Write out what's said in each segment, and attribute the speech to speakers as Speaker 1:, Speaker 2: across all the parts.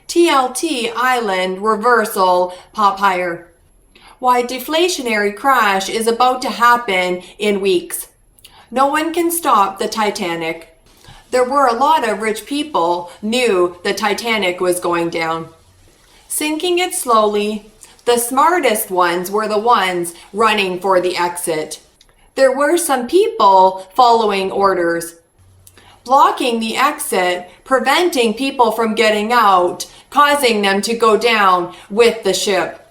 Speaker 1: TLT island reversal pop higher. Why deflationary crash is about to happen in weeks. No one can stop the Titanic. There were a lot of rich people knew the Titanic was going down. Sinking it slowly, the smartest ones were the ones running for the exit. There were some people following orders, blocking the exit, preventing people from getting out, causing them to go down with the ship.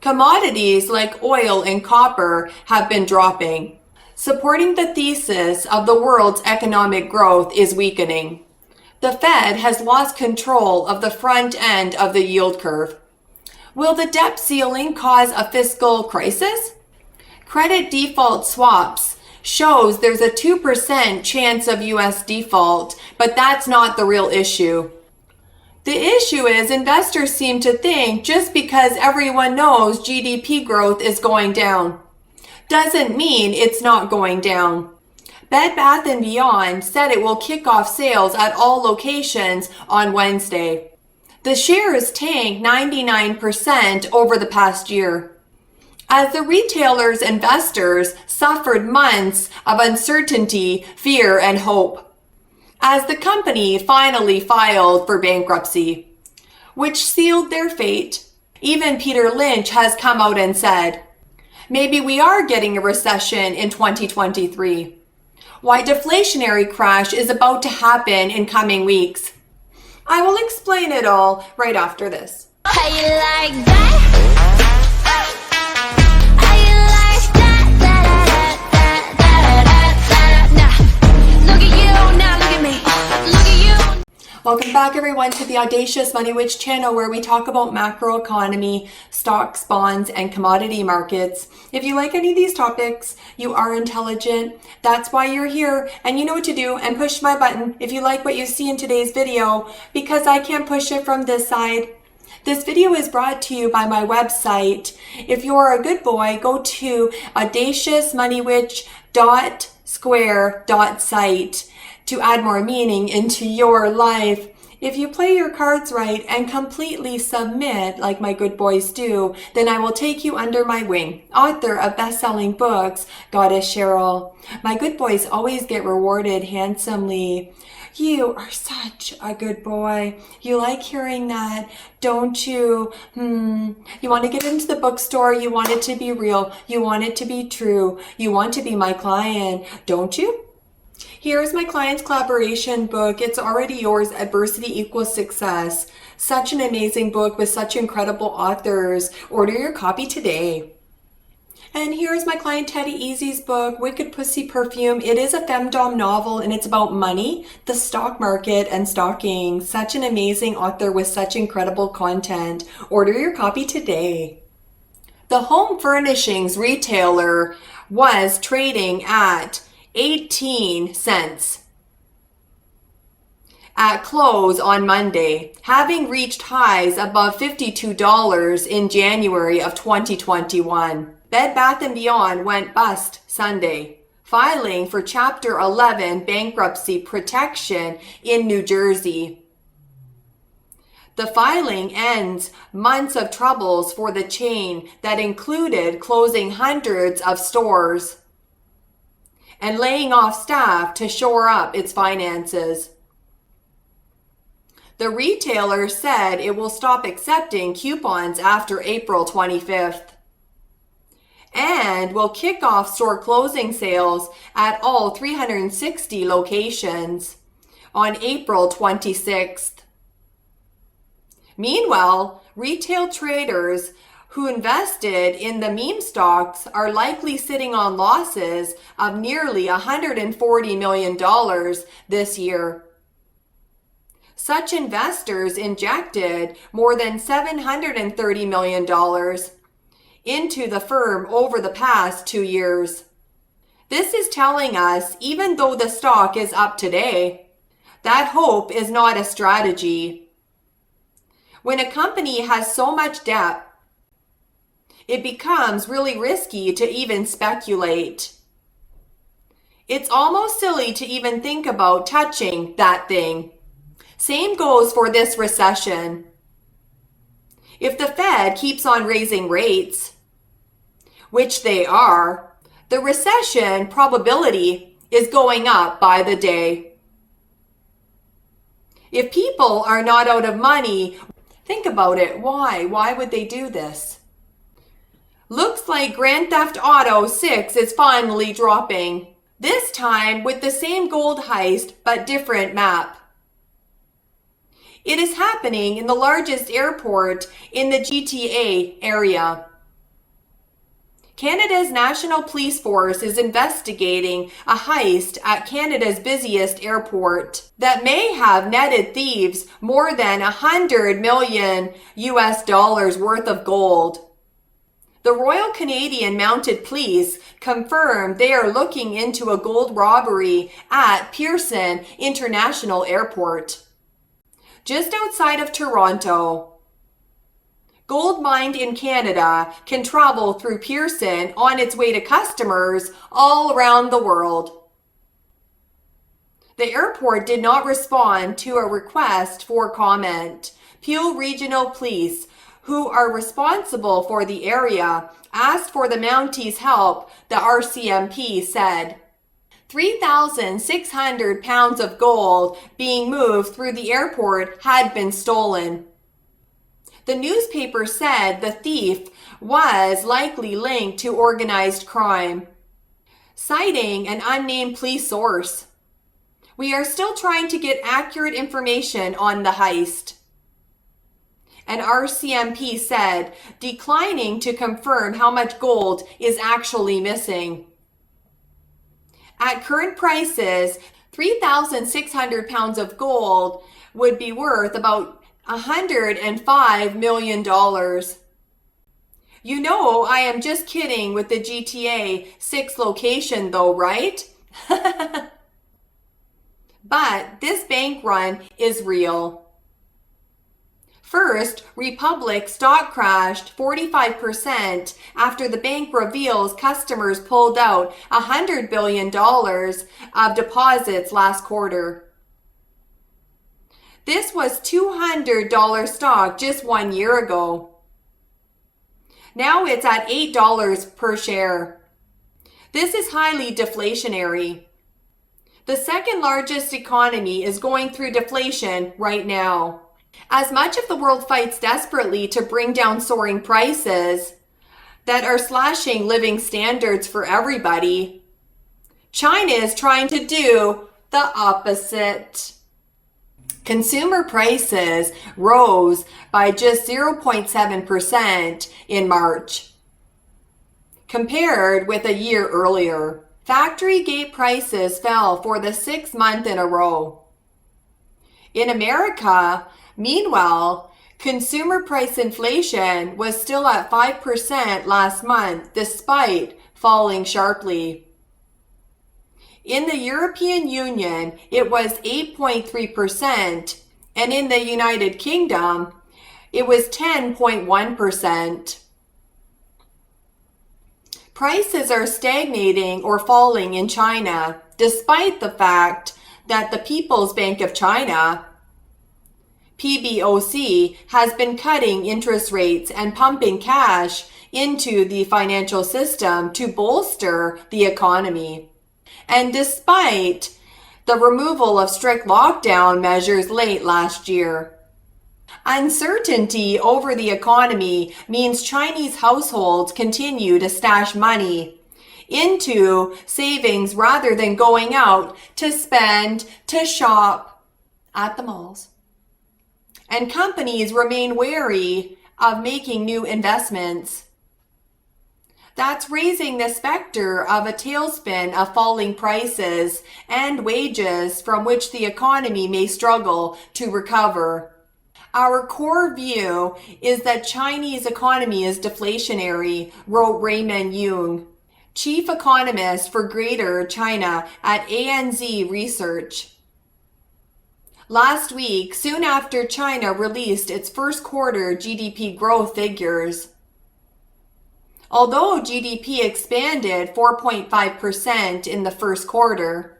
Speaker 1: Commodities like oil and copper have been dropping. Supporting the thesis of the world's economic growth is weakening. The Fed has lost control of the front end of the yield curve. Will the debt ceiling cause a fiscal crisis? Credit default swaps shows there's a 2% chance of US default, but that's not the real issue. The issue is investors seem to think just because everyone knows GDP growth is going down doesn't mean it's not going down. Bed Bath & Beyond said it will kick off sales at all locations on Wednesday. The shares tanked 99% over the past year, as the retailer's investors suffered months of uncertainty, fear, and hope, as the company finally filed for bankruptcy, which sealed their fate. Even Peter Lynch has come out and said, maybe we are getting a recession in 2023. Why deflationary crash is about to happen in coming weeks. I will explain it all right after this.
Speaker 2: How you like that? How you like that? Nah. Look at you, now look at me. Look at you.
Speaker 1: Welcome back everyone to the Audacious Money Witch channel, where we talk about macroeconomy, stocks, bonds, and commodity markets. If you like any of these topics, you are intelligent. That's why you're here, and you know what to do, and push my button if you like what you see in today's video, because I can't push it from this side. This video is brought to you by my website. If you're a good boy, go to audaciousmoneywitch.square.site to add more meaning into your life. If you play your cards right and completely submit like my good boys do, then I will take you under my wing. Author of best-selling books, Goddess Cheryl. My good boys always get rewarded handsomely. You are such a good boy. You like hearing that, don't you? You want to get into the bookstore. You want it to be real. You want it to be true. You want to be my client, don't you? Here's my client's collaboration book. It's already yours. Adversity Equals Success. Such an amazing book with such incredible authors. Order your copy today. And here's my client Teddy Eazzy's book, Wicked Pussy Perfume. It is a femdom novel, and it's about money, the stock market, and stalking. Such an amazing author with such incredible content. Order your copy today. The home furnishings retailer was trading at 18 cents at close on Monday, having reached highs above $52 in January of 2021. Bed Bath & Beyond went bust Sunday, filing for Chapter 11 bankruptcy protection in New Jersey. The filing ends months of troubles for the chain that included closing hundreds of stores and laying off staff to shore up its finances. The retailer said it will stop accepting coupons after April 25th and will kick off store closing sales at all 360 locations on April 26th. Meanwhile, retail traders who invested in the meme stocks are likely sitting on losses of nearly $140 million this year. Such investors injected more than $730 million into the firm over the past 2 years. This is telling us, even though the stock is up today, that hope is not a strategy. When a company has so much debt, it becomes really risky to even speculate. It's almost silly to even think about touching that thing. Same goes for this recession. If the Fed keeps on raising rates, which they are, the recession probability is going up by the day. If people are not out of money, think about it. Why? Why would they do this? Looks like Grand Theft Auto 6 is finally dropping. This time with the same gold heist but different map. It is happening in the largest airport in the GTA area. Canada's National Police Force is investigating a heist at Canada's busiest airport that may have netted thieves more than $100 million worth of gold. The Royal Canadian Mounted Police confirmed they are looking into a gold robbery at Pearson International Airport, just outside of Toronto. Gold mined in Canada can travel through Pearson on its way to customers all around the world. The airport did not respond to a request for comment. Peel Regional Police, who are responsible for the area, asked for the Mounties' help, the RCMP said. 3,600 pounds of gold being moved through the airport had been stolen. The newspaper said the thief was likely linked to organized crime, citing an unnamed police source. We are still trying to get accurate information on the heist. An RCMP said, declining to confirm how much gold is actually missing. At current prices, 3,600 pounds of gold would be worth about $105 million. You know, I am just kidding with the GTA 6 location though, right? But this bank run is real. First, Republic stock crashed 45% after the bank reveals customers pulled out $100 billion of deposits last quarter. This was $200 stock just 1 year ago. Now it's at $8 per share. This is highly deflationary. The second largest economy is going through deflation right now. As much of the world fights desperately to bring down soaring prices that are slashing living standards for everybody, China is trying to do the opposite. Consumer prices rose by just 0.7% in March, compared with a year earlier. Factory gate prices fell for the 6th month in a row. In America, meanwhile, consumer price inflation was still at 5% last month, despite falling sharply. In the European Union, it was 8.3%, and in the United Kingdom, it was 10.1%. Prices are stagnating or falling in China, despite the fact that the People's Bank of China, PBOC, has been cutting interest rates and pumping cash into the financial system to bolster the economy. And despite the removal of strict lockdown measures late last year, uncertainty over the economy means Chinese households continue to stash money into savings rather than going out to spend, to shop at the malls. And companies remain wary of making new investments. That's raising the specter of a tailspin of falling prices and wages from which the economy may struggle to recover. Our core view is that Chinese economy is deflationary, wrote Raymond Yung, chief economist for Greater China at ANZ Research. Last week, soon after China released its first quarter GDP growth figures. Although GDP expanded 4.5% in the first quarter,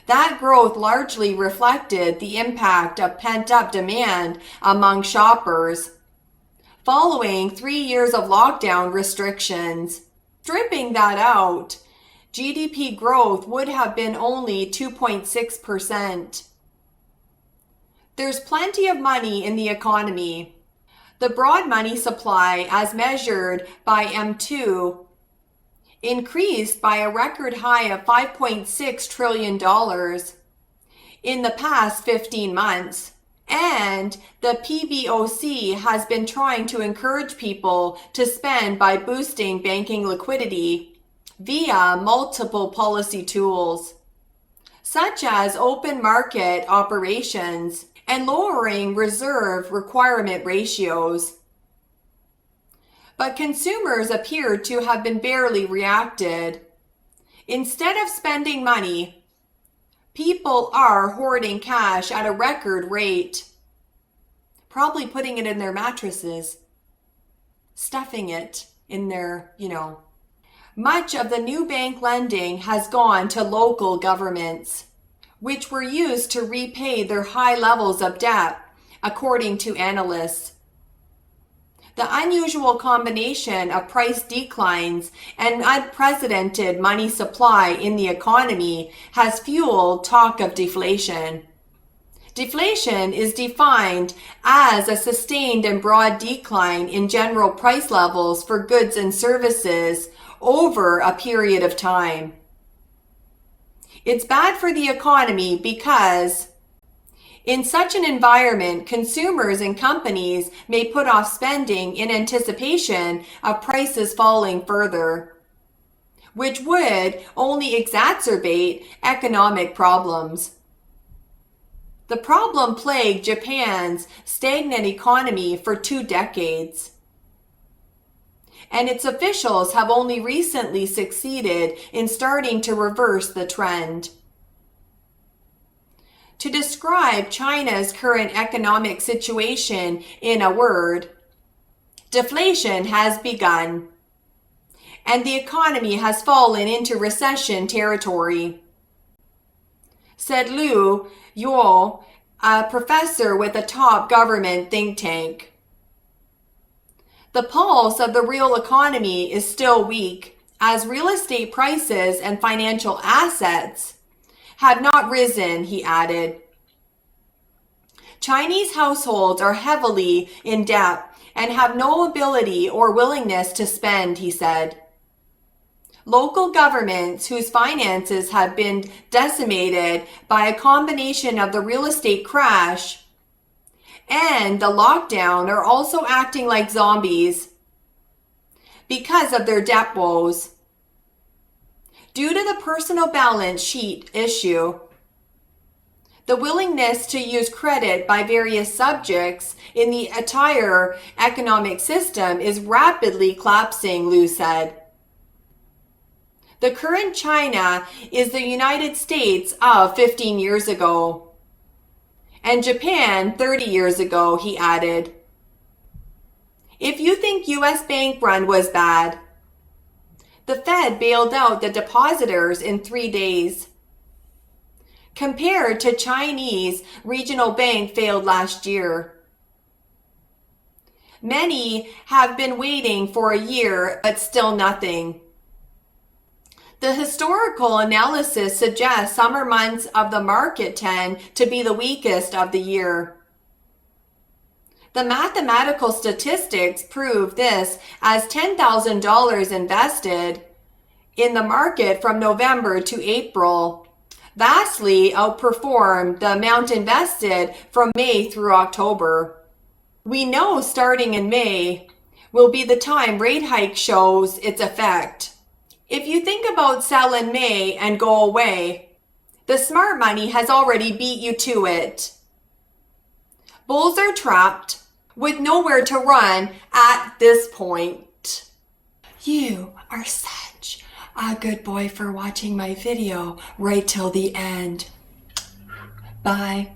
Speaker 1: that growth largely reflected the impact of pent-up demand among shoppers following 3 years of lockdown restrictions. Stripping that out, GDP growth would have been only 2.6%. There's plenty of money in the economy. The broad money supply, as measured by M2, increased by a record high of $5.6 trillion in the past 15 months. And the PBOC has been trying to encourage people to spend by boosting banking liquidity via multiple policy tools, such as open market operations and lowering reserve requirement ratios. But consumers appear to have been barely reacted. Instead of spending money, people are hoarding cash at a record rate, probably putting it in their mattresses, stuffing it in their, Much of the new bank lending has gone to local governments, which were used to repay their high levels of debt, according to analysts. The unusual combination of price declines and unprecedented money supply in the economy has fueled talk of deflation. Deflation is defined as a sustained and broad decline in general price levels for goods and services over a period of time. It's bad for the economy because in such an environment, consumers and companies may put off spending in anticipation of prices falling further, which would only exacerbate economic problems. The problem plagued Japan's stagnant economy for 2 decades, and its officials have only recently succeeded in starting to reverse the trend. To describe China's current economic situation in a word, deflation has begun, and the economy has fallen into recession territory, said Liu Yuo, a professor with a top government think tank. The pulse of the real economy is still weak, as real estate prices and financial assets have not risen, he added. Chinese households are heavily in debt and have no ability or willingness to spend, he said. Local governments whose finances have been decimated by a combination of the real estate crash and the lockdown are also acting like zombies because of their debt woes. Due to the personal balance sheet issue, the willingness to use credit by various subjects in the entire economic system is rapidly collapsing, Liu said. The current China is the United States of 15 years ago, and Japan 30 years ago, he added. If you think U.S. bank run was bad, the Fed bailed out the depositors in 3 days. Compared to Chinese regional bank failed last year. Many have been waiting for a year, but still nothing. The historical analysis suggests summer months of the market tend to be the weakest of the year. The mathematical statistics prove this as $10,000 invested in the market from November to April vastly outperformed the amount invested from May through October. We know starting in May will be the time rate hike shows its effect. If you think about sell in May and go away, the smart money has already beat you to it. Bulls are trapped with nowhere to run at this point. You are such a good boy for watching my video right till the end. Bye.